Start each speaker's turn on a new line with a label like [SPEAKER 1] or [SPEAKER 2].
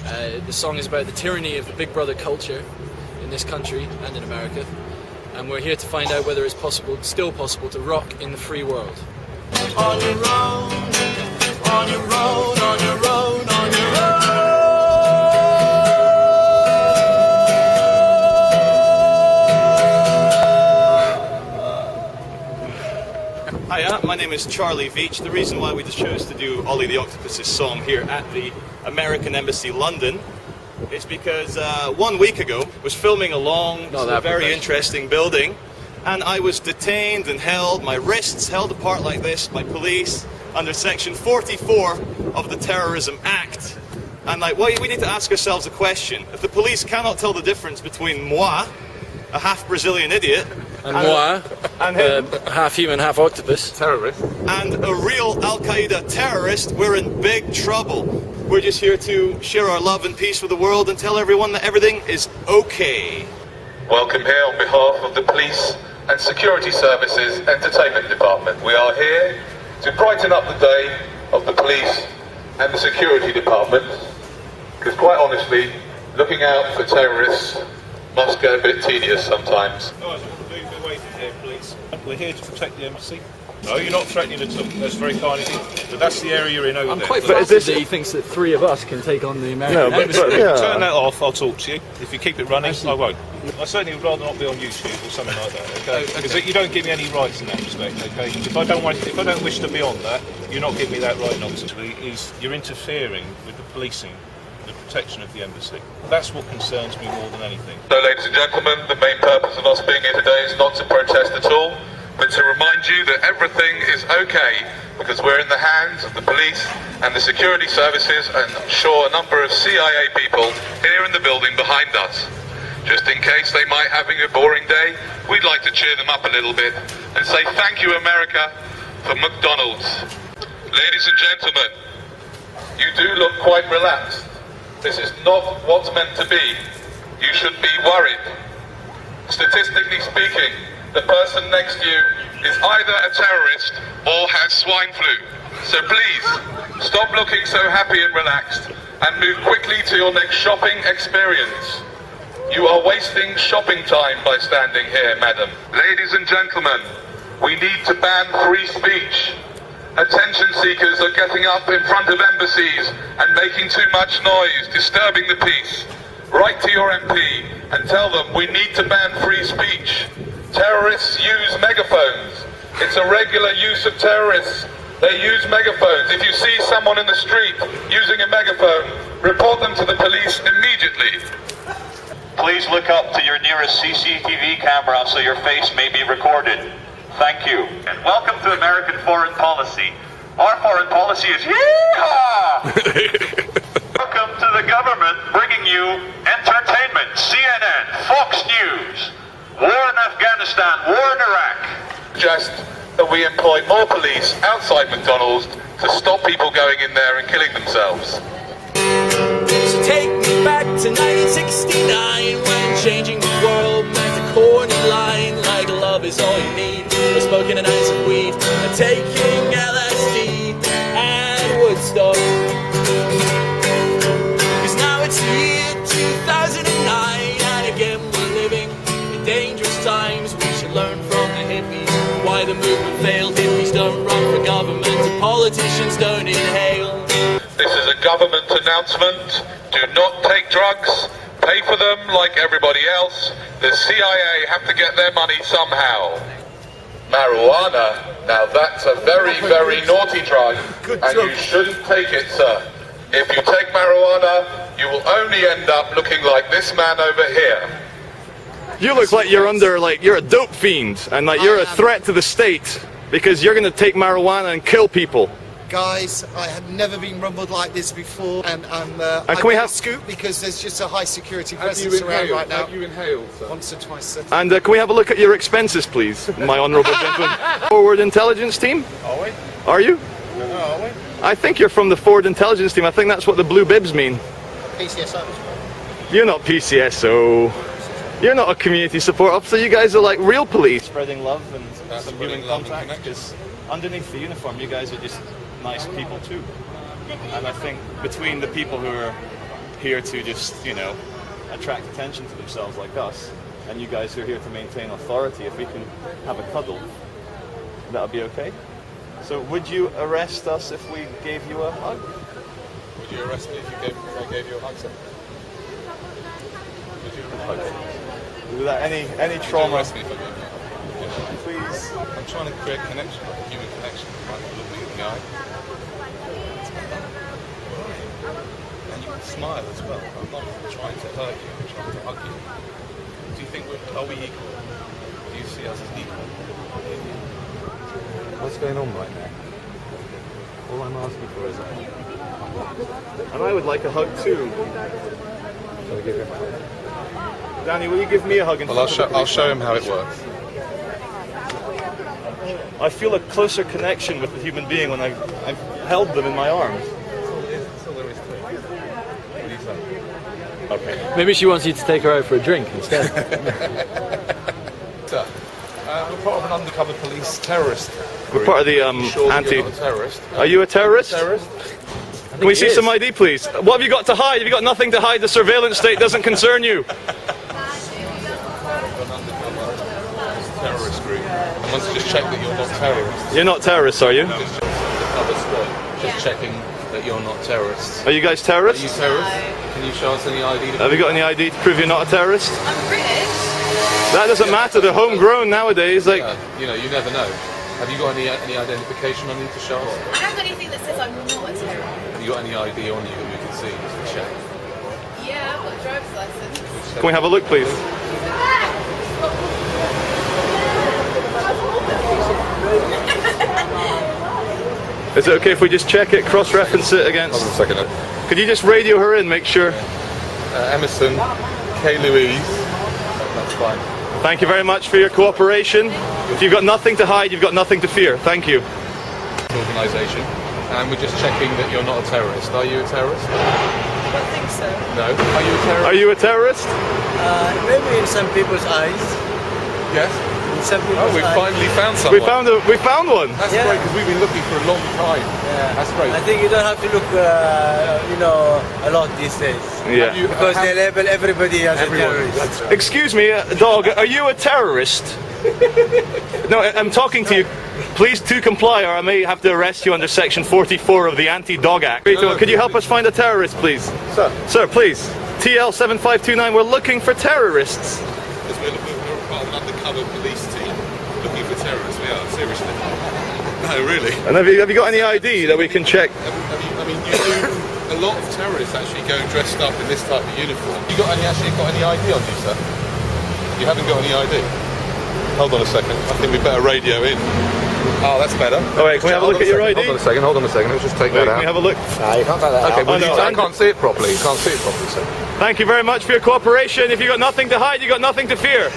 [SPEAKER 1] The song is about the tyranny of the Big Brother culture in this country and in America, and we're here to find out whether it's possible, still possible, to rock in the free world.
[SPEAKER 2] On your own, on your own, on your own, on your own.
[SPEAKER 3] Hiya, my name is Charlie Veach. The reason why we just chose to do Ollie the Octopus's song here at the American Embassy London is because 1 week ago I was filming along a very interesting building, and I was detained and held, my wrists held apart like this by police under section 44 of the Terrorism Act. And like, well, we need to ask ourselves a question. If the police cannot tell the difference between moi, a half Brazilian idiot,
[SPEAKER 1] And moi,
[SPEAKER 3] him,
[SPEAKER 1] half human, half octopus,
[SPEAKER 3] terrorist, and a real Al-Qaeda terrorist, we're in big trouble. We're just here to share our love and peace with the world and tell everyone that everything is okay.
[SPEAKER 4] Welcome here on behalf of the Police and Security Services Entertainment Department. We are here to brighten up the day of the Police and the Security Department, because quite honestly, looking out for terrorists must get a bit tedious sometimes.
[SPEAKER 5] We're here to protect the embassy. No, you're not threatening at all. That's very kind of you. But that's the area you're in over there.
[SPEAKER 1] I'm quite flattered that he thinks that 3 of us can take on the American embassy.
[SPEAKER 5] Turn that off, I'll talk to you. If you keep it running, I won't. I certainly would rather not be on YouTube or something like that, okay? Because you don't give me any rights in that respect, okay? If I don't wish to be on that, you're not giving me that right nonsense. You're interfering with the policing, the protection of the embassy. That's what concerns me more than anything.
[SPEAKER 4] So ladies and gentlemen, the main purpose of us being here today is not to protest at all, but to remind you that everything is okay, because we're in the hands of the police and the security services, and I'm sure a number of CIA people here in the building behind us. Just in case they might having a boring day, we'd like to cheer them up a little bit and say thank you, America, for McDonald's. Ladies and gentlemen, you do look quite relaxed. This is not what's meant to be. You should be worried. Statistically speaking, the person next to you is either a terrorist or has swine flu. So please, stop looking so happy and relaxed and move quickly to your next shopping experience. You are wasting shopping time by standing here, madam. Ladies and gentlemen, we need to ban free speech. Attention seekers are getting up in front of embassies and making too much noise, disturbing the peace. Write to your MP and tell them we need to ban free speech. Terrorists use megaphones. It's a regular use of terrorists. They use megaphones. If you see someone in the street using a megaphone, report them to the police immediately.
[SPEAKER 6] Please look up to your nearest CCTV camera so your face may be recorded. Thank you. And welcome to American foreign policy. Our foreign policy is yeehaw! Welcome to the government bringing you entertainment, CNN, Fox News, war in Afghanistan, war in Iraq.
[SPEAKER 4] Just that we employ more police outside McDonald's to stop people going in there and killing themselves.
[SPEAKER 2] So take me back to 1969, when changing the world meant a corny line like love is all you need. We're smoking an ounce of weed and taking LSD and Woodstock. Cause now it's the year 2009, and again we're living in dangerous times. We should learn from the hippies why the movement failed. Hippies don't run for government and politicians don't inhale.
[SPEAKER 4] This is a government announcement. Do not take drugs. Pay for them like everybody else. The CIA have to get their money somehow. Marijuana, now that's a very, very naughty drug, and you shouldn't take it, sir. If you take marijuana, you will only end up looking like this man over here.
[SPEAKER 3] You look like you're you're a dope fiend, and like you're a threat to the state, because you're gonna take marijuana and kill people.
[SPEAKER 7] Guys, I have never been rumbled like this before, and I'm
[SPEAKER 3] can we have
[SPEAKER 7] scoop because there's just a high security presence around right now.
[SPEAKER 4] Have you inhaled, sir?
[SPEAKER 7] Once or twice, sir.
[SPEAKER 3] And can we have a look at your expenses, please, my honourable gentleman? Forward intelligence team?
[SPEAKER 5] Are we?
[SPEAKER 3] Are you?
[SPEAKER 5] No, are we?
[SPEAKER 3] I think you're from the forward intelligence team. I think that's what the blue bibs mean.
[SPEAKER 7] PCSO.
[SPEAKER 3] You're not PCSO. You're not a community support officer. You guys are like real police. Spreading love and some human contact, because underneath the uniform, you guys are just nice people too. And I think between the people who are here to just, you know, attract attention to themselves like us, and you guys are here to maintain authority. If we can have a cuddle, that would be okay. So would you arrest us if we gave you a hug?
[SPEAKER 4] Would you arrest me if I gave you a hug, sir? Would you arrest me?
[SPEAKER 3] Without any trauma?
[SPEAKER 4] Would you arrest me if I gave you a hug?
[SPEAKER 3] Please.
[SPEAKER 4] I'm trying to create connection, like a human connection. You might look me in the eye. And you can smile as well. I'm not trying to hurt you, I'm trying to hug you. Do you think are we equal? Do you see us as equal?
[SPEAKER 3] What's going on right now? All I'm asking for is a hug. And I would like a hug too. Shall I give him a hug? Danny, will you give me a hug?
[SPEAKER 4] Well, I'll show him how it works.
[SPEAKER 3] I feel a closer connection with the human being when I've held them in my arms.
[SPEAKER 4] That's all there is to it.
[SPEAKER 3] Okay.
[SPEAKER 1] Maybe she wants you to take her out for a drink instead.
[SPEAKER 4] Sir, we're part of an undercover police terrorist.
[SPEAKER 3] We're part of the
[SPEAKER 4] Sure
[SPEAKER 3] anti.
[SPEAKER 4] you're not a terrorist.
[SPEAKER 3] Are you a terrorist?
[SPEAKER 4] Terrorist?
[SPEAKER 3] Can we see some ID, please? What have you got to hide? Have you got nothing to hide? The surveillance state doesn't concern you.
[SPEAKER 4] Terrorist group. I want to just check that you're not terrorists.
[SPEAKER 3] You're not terrorists, are you?
[SPEAKER 4] Undercover squad. Just checking that you're not terrorists.
[SPEAKER 3] Are you guys
[SPEAKER 4] Are
[SPEAKER 3] terrorists?
[SPEAKER 4] you terrorists? Can you show us any ID?
[SPEAKER 3] Have you got any ID to prove you're not a terrorist?
[SPEAKER 8] I'm British.
[SPEAKER 3] That doesn't matter. They're homegrown nowadays. Like,
[SPEAKER 4] You know, you never know. Have you got any identification on you to show us?
[SPEAKER 8] I don't have anything that says I'm not a terrorist.
[SPEAKER 4] Have you got any ID on you that we can see just to check?
[SPEAKER 8] Yeah, I've got a driver's license.
[SPEAKER 3] can we have a look, please? Is it okay if we just check it, cross-reference it against?
[SPEAKER 4] Hold on a second.
[SPEAKER 3] Could you just radio her in, make sure?
[SPEAKER 4] Emerson, K. Louise. That's fine.
[SPEAKER 3] Thank you very much for your cooperation. If you've got nothing to hide, you've got nothing to fear. Thank you.
[SPEAKER 4] Organisation, and we're just checking that you're not a terrorist. Are you a terrorist?
[SPEAKER 9] I don't think so.
[SPEAKER 4] No. Are you a terrorist?
[SPEAKER 3] Are you a terrorist?
[SPEAKER 9] Maybe in some people's eyes.
[SPEAKER 4] Yes.
[SPEAKER 9] In some people's
[SPEAKER 4] Oh, we've
[SPEAKER 9] eyes.
[SPEAKER 4] finally found someone.
[SPEAKER 3] We found one.
[SPEAKER 4] That's
[SPEAKER 9] Yeah.
[SPEAKER 4] great because we've been looking for a long time.
[SPEAKER 9] Yeah.
[SPEAKER 4] That's great.
[SPEAKER 9] I think you don't have to look, a lot these days.
[SPEAKER 3] Yeah.
[SPEAKER 9] Because they label everybody as a terrorist.
[SPEAKER 3] Excuse me, dog. Are you a terrorist? No, I'm talking to you. Please to comply, or I may have to arrest you under Section 44 of the Anti-Dog Act. Could you help us find a terrorist, please?
[SPEAKER 4] Sir.
[SPEAKER 3] Sir, please. TL7529. We're looking for terrorists.
[SPEAKER 4] Because we're part of an undercover police team looking for terrorists. We are, seriously. No, really.
[SPEAKER 3] And have you got any ID that we can check?
[SPEAKER 4] I mean, you do a lot of terrorists actually go dressed up in this type of uniform. You actually got any ID on you, sir? You haven't got any ID? Hold on a second. I think we better radio in. Oh, that's better.
[SPEAKER 3] All right, can we have a look at your ID?
[SPEAKER 4] Hold on a second. Let's just take
[SPEAKER 3] Wait,
[SPEAKER 4] that
[SPEAKER 3] can we
[SPEAKER 4] out.
[SPEAKER 3] have a look?
[SPEAKER 4] You can't take that out. Okay, well,
[SPEAKER 3] no,
[SPEAKER 4] I can't see it properly. You can't see it properly, sir.
[SPEAKER 3] Thank you very much for your cooperation. If you've got nothing to hide, you've got nothing to fear.